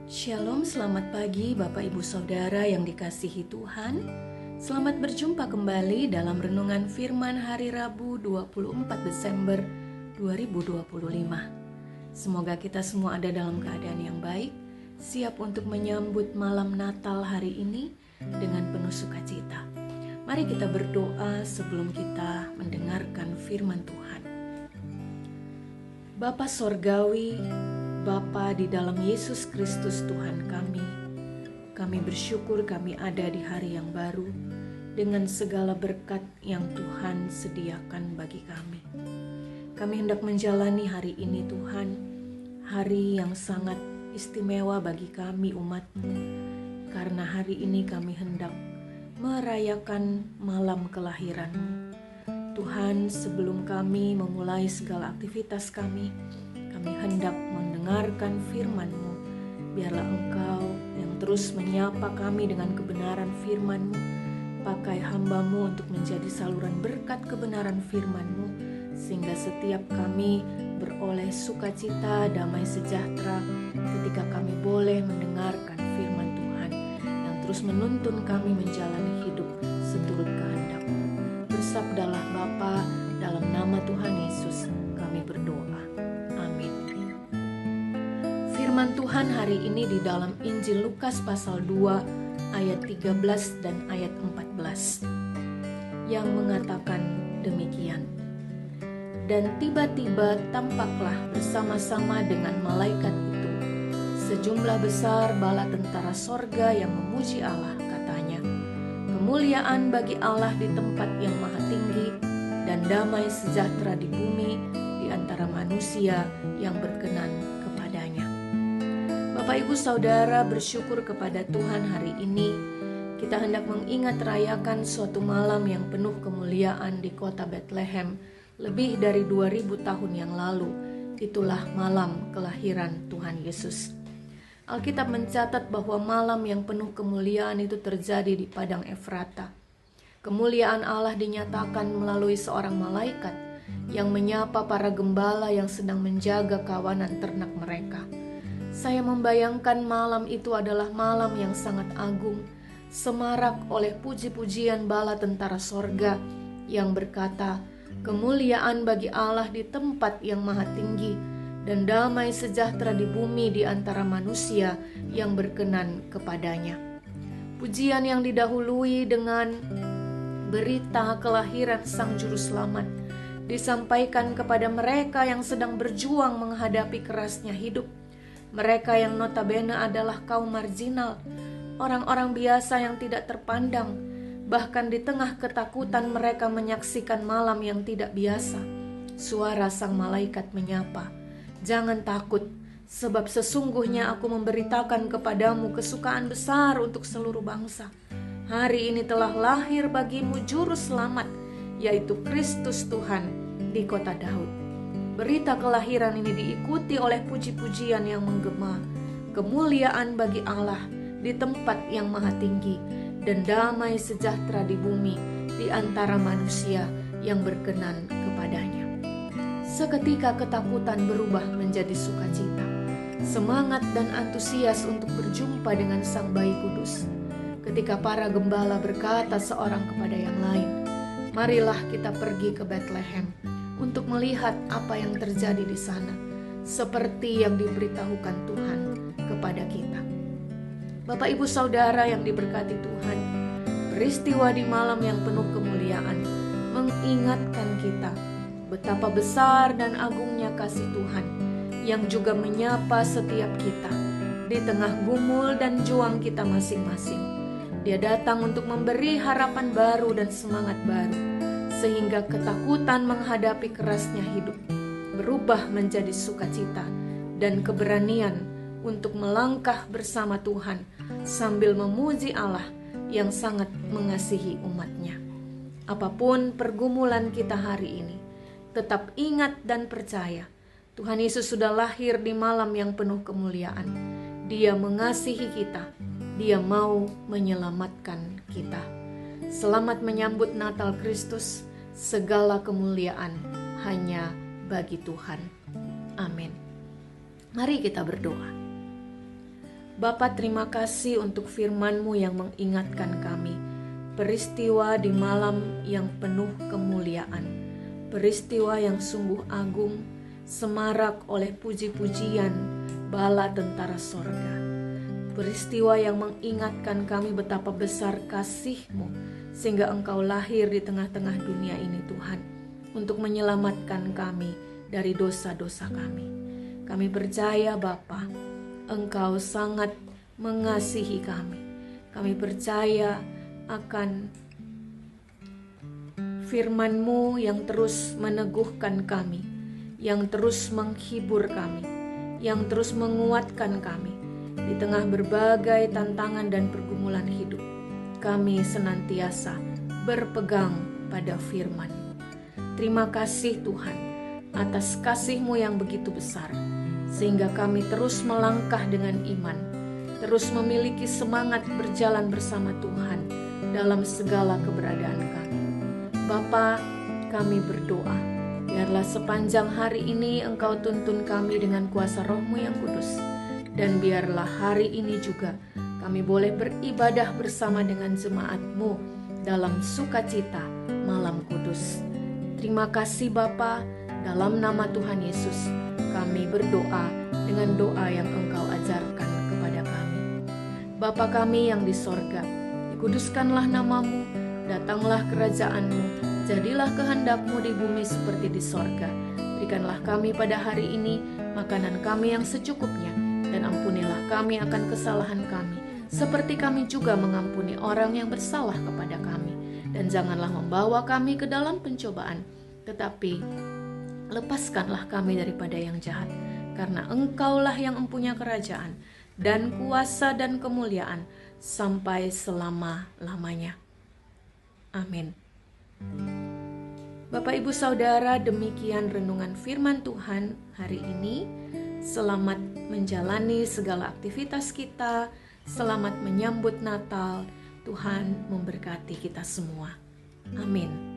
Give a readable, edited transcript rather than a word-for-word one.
Shalom, selamat pagi Bapak Ibu Saudara yang dikasihi Tuhan. Selamat berjumpa kembali dalam renungan firman hari Rabu 24 Desember 2025. Semoga kita semua ada dalam keadaan yang baik, siap untuk menyambut malam Natal hari ini dengan penuh sukacita. Mari kita berdoa sebelum kita mendengarkan firman Tuhan. Bapa Sorgawi, Bapa di dalam Yesus Kristus Tuhan kami bersyukur kami ada di hari yang baru dengan segala berkat yang Tuhan sediakan bagi kami. Kami hendak menjalani hari ini Tuhan, hari yang sangat istimewa bagi kami umat-Mu, karena hari ini kami hendak merayakan malam kelahiran-Mu. Tuhan, sebelum kami memulai segala aktivitas kami hendak mendengarkan firman-Mu. Biarlah Engkau yang terus menyapa kami dengan kebenaran firman-Mu. Pakai hamba-Mu untuk menjadi saluran berkat kebenaran firman-Mu, sehingga setiap kami beroleh sukacita, damai sejahtera ketika kami boleh mendengarkan firman Tuhan yang terus menuntun kami menjalani hidup seturut kehendak-Mu. Bersabdalah Bapa, dalam nama Tuhan Yesus kami berdoa. Firman Tuhan hari ini di dalam Injil Lukas pasal 2 ayat 13 dan ayat 14 yang mengatakan demikian. Dan tiba-tiba tampaklah bersama-sama dengan malaikat itu sejumlah besar bala tentara sorga yang memuji Allah, katanya, kemuliaan bagi Allah di tempat yang maha tinggi dan damai sejahtera di bumi di antara manusia yang berkenan kepadanya. Bapak Ibu Saudara, bersyukur kepada Tuhan hari ini kita hendak mengingat rayakan suatu malam yang penuh kemuliaan di kota Bethlehem lebih dari 2000 tahun yang lalu. Itulah malam kelahiran Tuhan Yesus. Alkitab mencatat bahwa malam yang penuh kemuliaan itu terjadi di padang Efrata. Kemuliaan Allah dinyatakan melalui seorang malaikat yang menyapa para gembala yang sedang menjaga kawanan ternak mereka. Saya membayangkan malam itu adalah malam yang sangat agung, semarak oleh puji-pujian bala tentara sorga yang berkata, kemuliaan bagi Allah di tempat yang maha tinggi dan damai sejahtera di bumi di antara manusia yang berkenan kepadanya. Pujian yang didahului dengan berita kelahiran Sang Juru Selamat disampaikan kepada mereka yang sedang berjuang menghadapi kerasnya hidup. Mereka yang notabene adalah kaum marginal, orang-orang biasa yang tidak terpandang. Bahkan di tengah ketakutan mereka menyaksikan malam yang tidak biasa. Suara sang malaikat menyapa, jangan takut, sebab sesungguhnya aku memberitakan kepadamu kesukaan besar untuk seluruh bangsa. Hari ini telah lahir bagimu juru selamat, yaitu Kristus Tuhan di kota Daud. Berita kelahiran ini diikuti oleh puji-pujian yang menggema. Kemuliaan bagi Allah di tempat yang maha tinggi dan damai sejahtera di bumi di antara manusia yang berkenan kepadanya. Seketika ketakutan berubah menjadi sukacita, semangat dan antusias untuk berjumpa dengan Sang Bayi Kudus. Ketika para gembala berkata seorang kepada yang lain, marilah kita pergi ke Bethlehem untuk melihat apa yang terjadi di sana, seperti yang diberitahukan Tuhan kepada kita. Bapak Ibu Saudara yang diberkati Tuhan, peristiwa di malam yang penuh kemuliaan mengingatkan kita betapa besar dan agungnya kasih Tuhan yang juga menyapa setiap kita di tengah gumul dan juang kita masing-masing. Dia datang untuk memberi harapan baru dan semangat baru, sehingga ketakutan menghadapi kerasnya hidup berubah menjadi sukacita dan keberanian untuk melangkah bersama Tuhan sambil memuji Allah yang sangat mengasihi umat-Nya. Apapun pergumulan kita hari ini, tetap ingat dan percaya Tuhan Yesus sudah lahir di malam yang penuh kemuliaan. Dia mengasihi kita, Dia mau menyelamatkan kita. Selamat menyambut Natal Kristus. Segala kemuliaan hanya bagi Tuhan. Amin. Mari kita berdoa. Bapa, terima kasih untuk firman-Mu yang mengingatkan kami. Peristiwa di malam yang penuh kemuliaan. Peristiwa yang sungguh agung, semarak oleh puji-pujian bala tentara sorga. Peristiwa yang mengingatkan kami betapa besar kasih-Mu, sehingga Engkau lahir di tengah-tengah dunia ini Tuhan, untuk menyelamatkan kami dari dosa-dosa kami. Kami percaya Bapa, Engkau sangat mengasihi kami. Kami percaya akan firman-Mu yang terus meneguhkan kami, yang terus menghibur kami, yang terus menguatkan kami di tengah berbagai tantangan dan pergumulan hidup. Kami senantiasa berpegang pada firman. Terima kasih Tuhan atas kasih-Mu yang begitu besar, sehingga kami terus melangkah dengan iman, terus memiliki semangat berjalan bersama Tuhan dalam segala keberadaan kami. Bapa, kami berdoa, biarlah sepanjang hari ini Engkau tuntun kami dengan kuasa Roh-Mu yang kudus, dan biarlah hari ini juga kami boleh beribadah bersama dengan jemaat-Mu dalam sukacita malam kudus. Terima kasih Bapa, dalam nama Tuhan Yesus kami berdoa dengan doa yang Engkau ajarkan kepada kami. Bapa kami yang di sorga, dikuduskanlah nama-Mu, datanglah kerajaan-Mu, jadilah kehendak-Mu di bumi seperti di sorga. Berikanlah kami pada hari ini makanan kami yang secukupnya, dan ampunilah kami akan kesalahan kami, seperti kami juga mengampuni orang yang bersalah kepada kami. Dan janganlah membawa kami ke dalam pencobaan, tetapi lepaskanlah kami daripada yang jahat, karena Engkaulah yang mempunyai kerajaan dan kuasa dan kemuliaan sampai selama-lamanya. Amin. Bapak Ibu Saudara, demikian renungan firman Tuhan hari ini. Selamat menjalani segala aktivitas kita, selamat menyambut Natal. Tuhan memberkati kita semua. Amin.